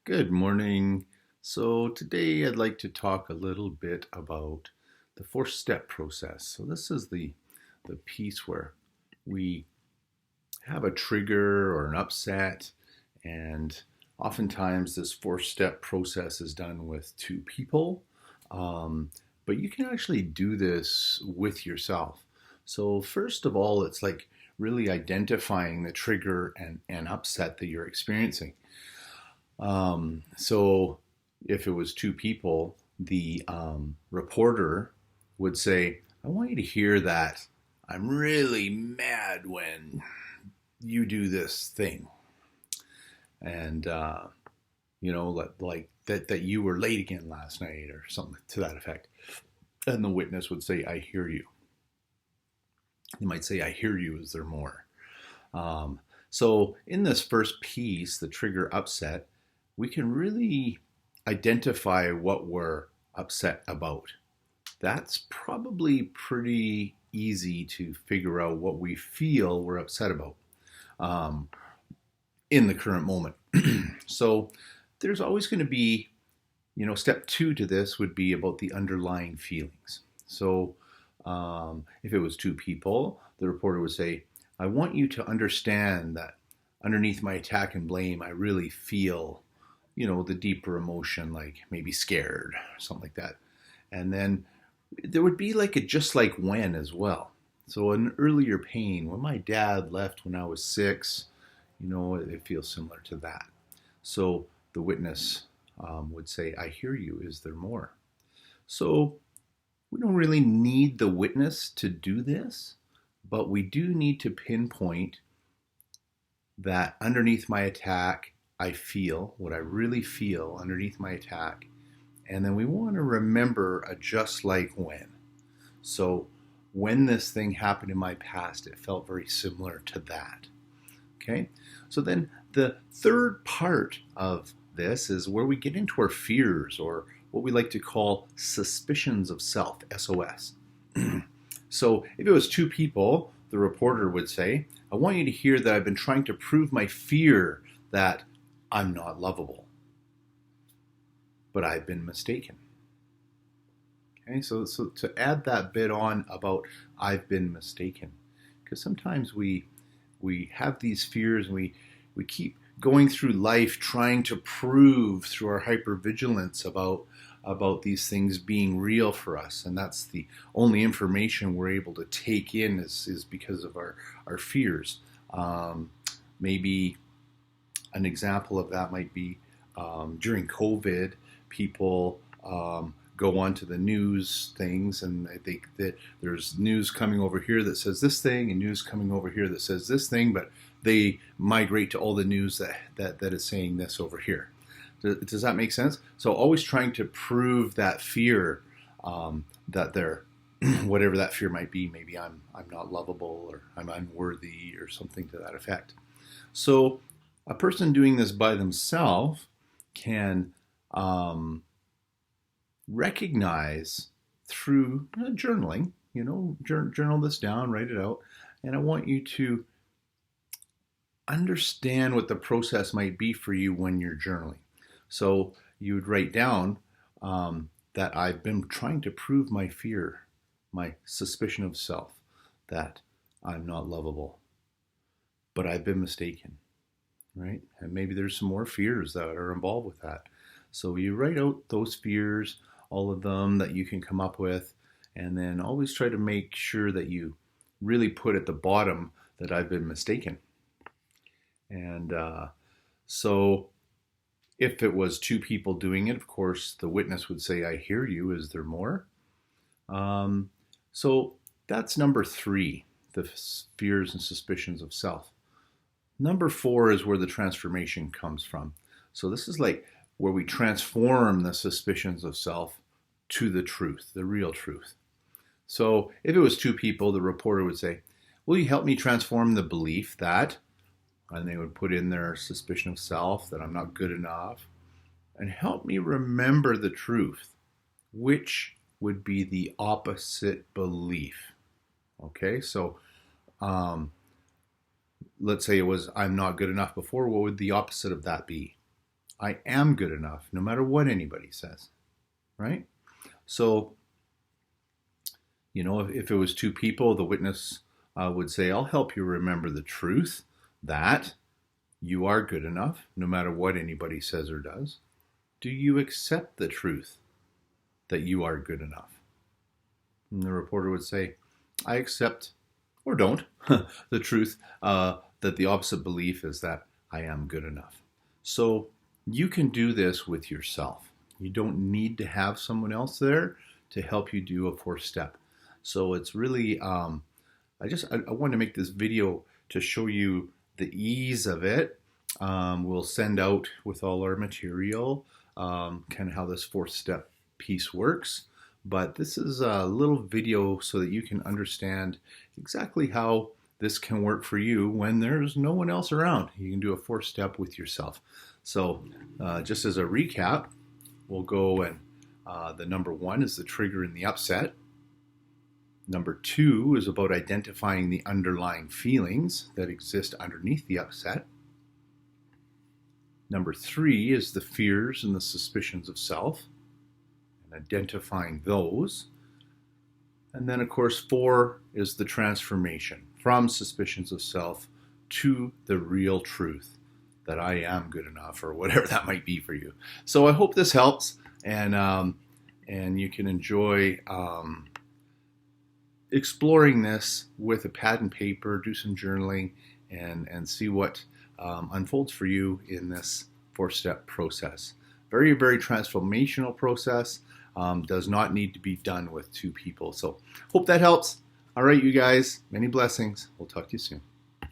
Good morning. So today I'd like to talk a little bit about the four-step process. So this is the piece where we have a trigger or an upset, and oftentimes this four-step process is done with two people, um, but you can actually do this with yourself. So first of all, it's like really identifying the trigger and upset that you're experiencing. So if it was two people, the reporter would say, I want you to hear that I'm really mad when you do this thing. And, like that you were late again last night or something to that effect. And the witness would say, I hear you. They might say, I hear you. Is there more? Um, so in this first piece, the trigger upset, we can really identify what we're upset about. That's probably pretty easy to figure out what we feel we're upset about um, in the current moment. So there's always going to be, step two to this would be about the underlying feelings. So if it was two people, the reporter would say, I want you to understand that underneath my attack and blame, I really feel, the deeper emotion, like maybe scared, or something like that. And then there would be like a just like when as well. So an earlier pain, when my dad left when I was 6, it feels similar to that. So the witness would say, I hear you. Is there more? So we don't really need the witness to do this, but we do need to pinpoint that underneath my attack, I feel what I really feel underneath my attack. And then we want to remember a just like when. So when this thing happened in my past, it felt very similar to that. Okay? So then the third part of this is where we get into our fears, or what we like to call suspicions of self, SOS. So if it was two people, the reporter would say, I want you to hear that I've been trying to prove my fear that I'm not lovable, but I've been mistaken. Okay, so to add that bit on about I've been mistaken, because sometimes we have these fears and we keep going through life trying to prove through our hypervigilance about these things being real for us, and that's the only information we're able to take in is because of our fears. Maybe an example of that might be during COVID, people go onto the news things, and I think that there's news coming over here that says this thing, and news coming over here that says this thing, but they migrate to all the news that is saying this over here. Does that make sense? So always trying to prove that fear, that they're whatever that fear might be. Maybe I'm not lovable, or I'm unworthy, or something to that effect. So a person doing this by themselves can recognize through journaling, journal this down, write it out, and I want you to understand what the process might be for you when you're journaling. So you would write down that I've been trying to prove my fear, my suspicion of self, that I'm not lovable, but I've been mistaken, right? And maybe there's some more fears that are involved with that. So you write out those fears, all of them that you can come up with, and then always try to make sure that you really put at the bottom that I've been mistaken. And so if it was two people doing it, of course, the witness would say, I hear you. Is there more? So that's number 3, the fears and suspicions of self. Number 4 is where the transformation comes from. So this is like where we transform the suspicions of self to the truth, the real truth. So if it was two people, the reporter would say, will you help me transform the belief that, and they would put in their suspicion of self, that I'm not good enough, and help me remember the truth, which would be the opposite belief. Okay, so let's say it was I'm not good enough before. What would the opposite of that be? I am good enough, no matter what anybody says, right? So, if it was two people, the witness would say, I'll help you remember the truth that you are good enough, no matter what anybody says or does. Do you accept the truth that you are good enough? And the reporter would say, I accept, or don't, the truth that the opposite belief is that I am good enough. So you can do this with yourself. You don't need to have someone else there to help you do a fourth step. So it's really, I want to make this video to show you the ease of it. We'll send out with all our material kind of how this fourth step piece works. But this is a little video so that you can understand exactly how this can work for you when there's no one else around. You can do a fourth step with yourself. So just as a recap, we'll go and the number 1 is the trigger in the upset. Number 2 is about identifying the underlying feelings that exist underneath the upset. Number 3 is the fears and the suspicions of self, and identifying those. And then, of course, 4 is the transformation from suspicions of self to the real truth that I am good enough, or whatever that might be for you. So I hope this helps, and you can enjoy exploring this with a pad and paper, do some journaling, and see what unfolds for you in this four-step process. Very, very transformational process. Does not need to be done with two people. So hope that helps. All right, you guys, many blessings. We'll talk to you soon.